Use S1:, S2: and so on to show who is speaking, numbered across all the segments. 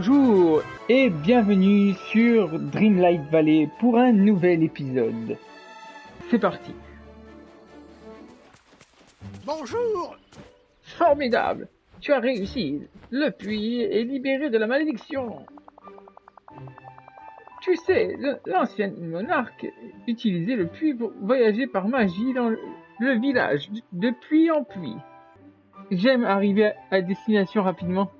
S1: Bonjour et bienvenue sur Dreamlight Valley pour un nouvel épisode. C'est parti.
S2: Bonjour.
S1: Formidable. Tu as réussi. Le puits est libéré de la malédiction. Tu sais, l'ancien monarque utilisait le puits pour voyager par magie dans le village, de puits en puits. J'aime arriver à destination rapidement.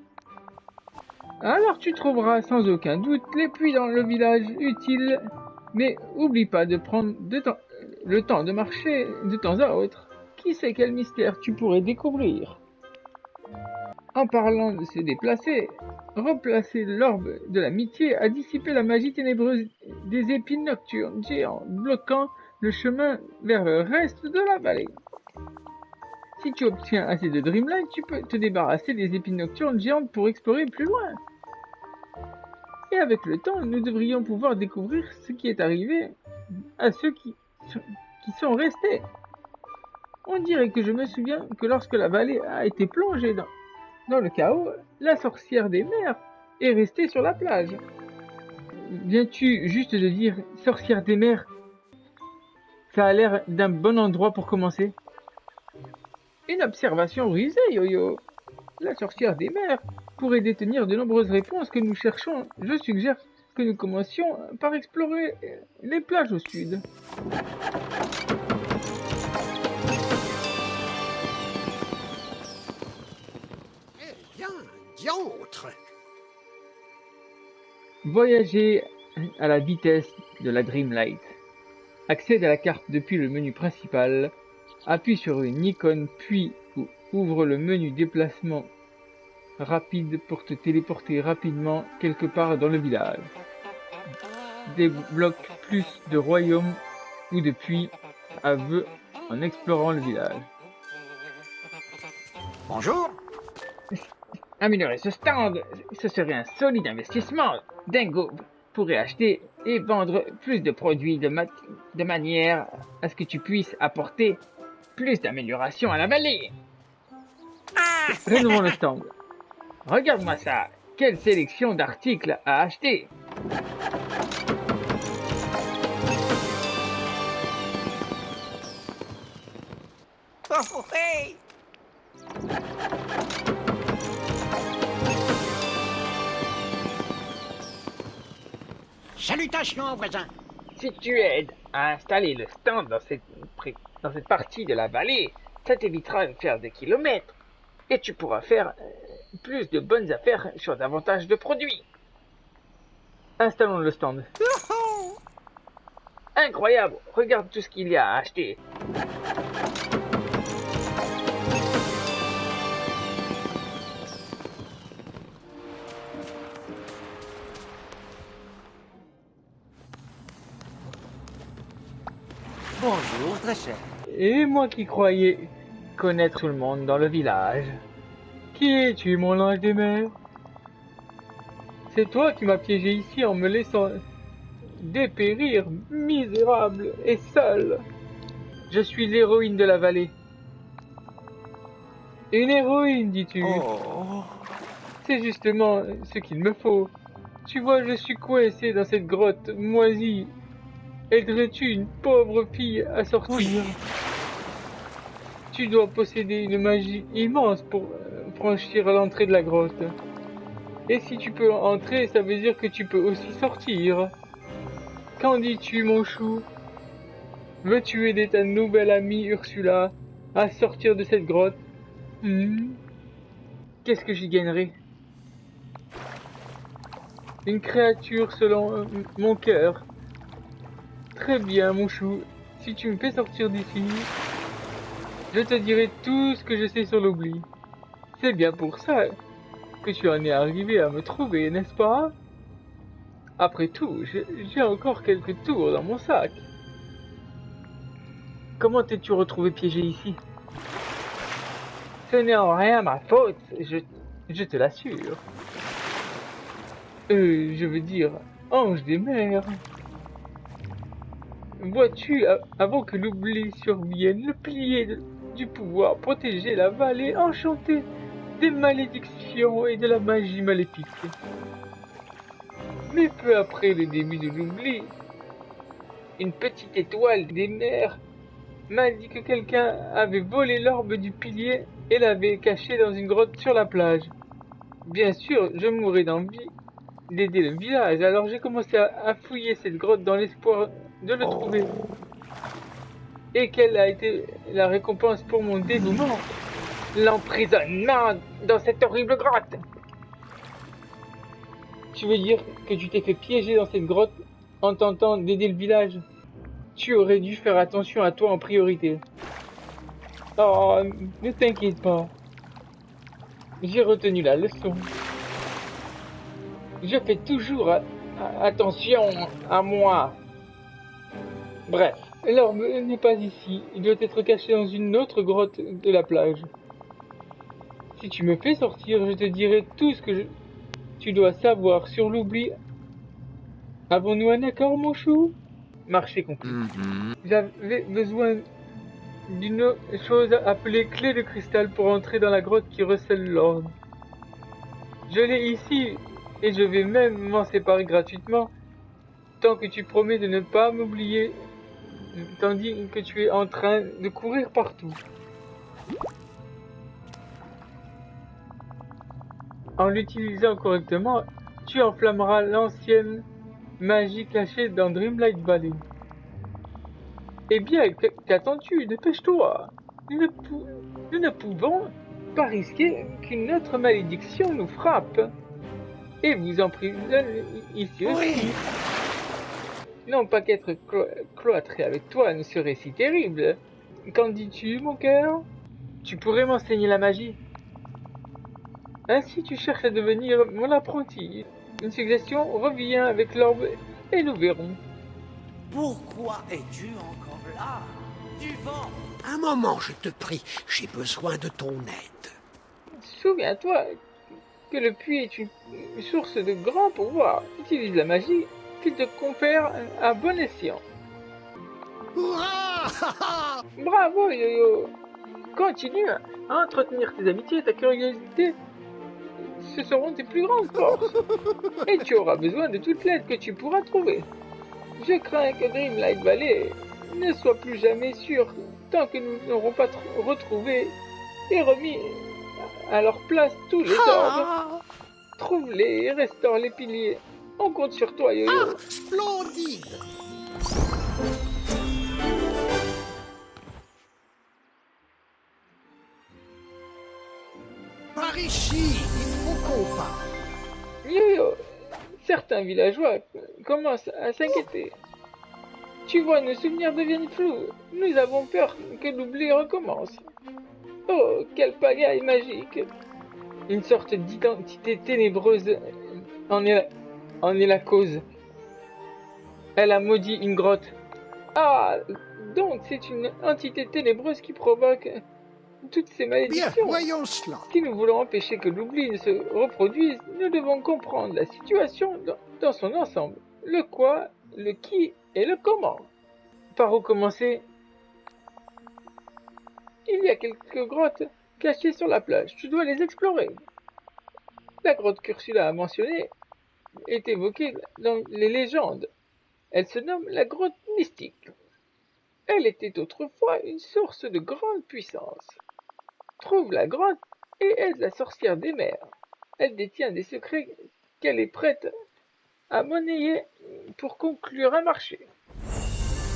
S1: Alors tu trouveras sans aucun doute les puits dans le village utiles, mais oublie pas de prendre le temps de marcher de temps à autre. Qui sait quel mystère tu pourrais découvrir? En parlant de se déplacer, replacer l'orbe de l'amitié a dissipé la magie ténébreuse des épines nocturnes géants, bloquant le chemin vers le reste de la vallée. Si tu obtiens assez de Dreamlight, tu peux te débarrasser des épines nocturnes géantes pour explorer plus loin. Et avec le temps, nous devrions pouvoir découvrir ce qui est arrivé à ceux qui sont restés. On dirait que je me souviens que lorsque la vallée a été plongée dans le chaos, la sorcière des mers est restée sur la plage. Viens-tu juste de dire sorcière des mers? Ça a l'air d'un bon endroit pour commencer. Une observation rusée, Yo-Yo. La sorcière des mers pourrait détenir de nombreuses réponses que nous cherchons. Je suggère que nous commencions par explorer les plages au sud.
S2: Eh bien, diantre.
S1: Voyager à la vitesse de la Dreamlight. Accède à la carte depuis le menu principal. Appuie sur une icône puis ouvre le menu déplacement rapide pour te téléporter rapidement quelque part dans le village. Débloque plus de royaumes ou de puits à vœu en explorant le village.
S2: Bonjour.
S1: Améliorer ce stand, ce serait un solide investissement. Dingo pourrait acheter et vendre plus de produits de manière à ce que tu puisses apporter plus d'amélioration à la vallée. Rénovons le stand. Regarde-moi ça. Quelle sélection d'articles à acheter.
S2: Oh, hey. Salutations, voisin.
S1: Si tu aides à installer le stand dans cette partie de la vallée, ça t'évitera de faire des kilomètres. Et tu pourras faire plus de bonnes affaires sur davantage de produits. Installons le stand. Incroyable, regarde tout ce qu'il y a à acheter.
S3: Bonjour, très cher.
S1: Et moi qui croyais connaître tout le monde dans le village. Qui es-tu, mon ange des mers? C'est toi qui m'as piégé ici en me laissant dépérir, misérable et seul. Je suis l'héroïne de la vallée. Une héroïne, dis-tu?
S3: Oh,
S1: C'est justement ce qu'il me faut. Tu vois, je suis coincé dans cette grotte moisie. Aiderais-tu une pauvre fille à sortir?
S3: oui.
S1: Tu dois posséder une magie immense pour franchir l'entrée de la grotte. Et si tu peux entrer, ça veut dire que tu peux aussi sortir. Qu'en dis-tu, mon chou? Veux-tu aider ta nouvelle amie Ursula à sortir de cette grotte? Qu'est-ce que j'y gagnerais? Une créature selon mon cœur. Très bien, mon chou. Si tu me fais sortir d'ici, je te dirai tout ce que je sais sur l'oubli. C'est bien pour ça que tu en es arrivé à me trouver, n'est-ce pas? Après tout, j'ai encore quelques tours dans mon sac. Comment t'es-tu retrouvé piégé ici? Ce n'est en rien ma faute, je te l'assure. Je veux dire, ange des mers. Vois-tu, avant que l'oubli survienne, le pilier du pouvoir protégeait la vallée enchantée des malédictions et de la magie maléfique. Mais peu après le début de l'oubli, une petite étoile des mers m'a dit que quelqu'un avait volé l'orbe du pilier et l'avait caché dans une grotte sur la plage. Bien sûr, je mourais d'envie d'aider le village, alors j'ai commencé à fouiller cette grotte dans l'espoir de le trouver. Et quelle a été la récompense pour mon dévouement? L'emprisonnement dans cette horrible grotte. Tu veux dire que tu t'es fait piéger dans cette grotte en tentant d'aider le village? Tu aurais dû faire attention à toi en priorité. Oh, ne t'inquiète pas. J'ai retenu la leçon. Je fais toujours attention à moi. Bref, l'orbe n'est pas ici. Il doit être caché dans une autre grotte de la plage. Si tu me fais sortir, je te dirai tout ce que tu dois savoir sur l'oubli. Avons-nous un accord, mon chou? Marché conclu. J'avais besoin d'une chose appelée clé de cristal pour entrer dans la grotte qui recèle l'orbe. Je l'ai ici et je vais même m'en séparer gratuitement tant que tu promets de ne pas m'oublier tandis que tu es en train de courir partout. En l'utilisant correctement, tu enflammeras l'ancienne magie cachée dans Dreamlight Valley. Eh bien, qu'attends-tu? Dépêche-toi. Nous ne pouvons pas risquer qu'une autre malédiction nous frappe et vous emprisonne ici aussi. Non pas qu'être cloîtré avec toi ne serait si terrible. Qu'en dis-tu, mon cœur? Tu pourrais m'enseigner la magie. Ainsi tu cherches à devenir mon apprenti. Une suggestion, reviens avec l'orbe et nous verrons.
S3: Pourquoi es-tu encore là? Du vent.
S2: Un moment, je te prie, j'ai besoin de ton aide.
S1: Souviens-toi que le puits est une source de grand pouvoir. Utilise la magie qu'il te confère à bon escient.
S2: Hurrah!
S1: Bravo, Yo-Yo! Continue à entretenir tes amitiés et ta curiosité. Ce seront tes plus grandes forces. Et tu auras besoin de toute l'aide que tu pourras trouver. Je crains que Dreamlight Valley ne soit plus jamais sûr tant que nous n'aurons pas retrouvé et remis à leur place tous les ordres. Trouve-les et restaure les piliers. On compte sur toi, Yo-Yo.
S2: Ah, splendide! Par ici, il faut qu'on parte.
S1: Yo-Yo, certains villageois commencent à s'inquiéter. Tu vois, nos souvenirs deviennent flous. Nous avons peur que l'oubli recommence. Oh, quelle pagaille magique! Une sorte d'identité ténébreuse en est la cause. Elle a maudit une grotte. Ah, donc c'est une entité ténébreuse qui provoque toutes ces
S2: Bien,
S1: malédictions.
S2: voyons cela.
S1: Si nous voulons empêcher que l'oubli ne se reproduise, nous devons comprendre la situation dans son ensemble. Le quoi, le qui et le comment. Par où commencer? Il y a quelques grottes cachées sur la plage. Tu dois les explorer. La grotte qu'Ursula a mentionnée est évoquée dans les légendes. Elle se nomme la grotte mystique. Elle était autrefois une source de grande puissance. Trouve la grotte et aide la sorcière des mers. Elle détient des secrets qu'elle est prête à monnayer pour conclure un marché.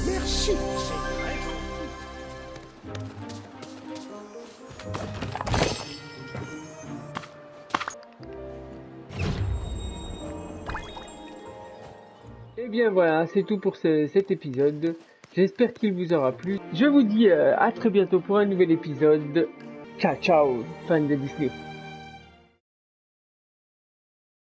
S2: Merci, c'est très gentil.
S1: Et bien voilà, c'est tout pour cet épisode. J'espère qu'il vous aura plu. Je vous dis à très bientôt pour un nouvel épisode. Ciao ciao, fans de Disney.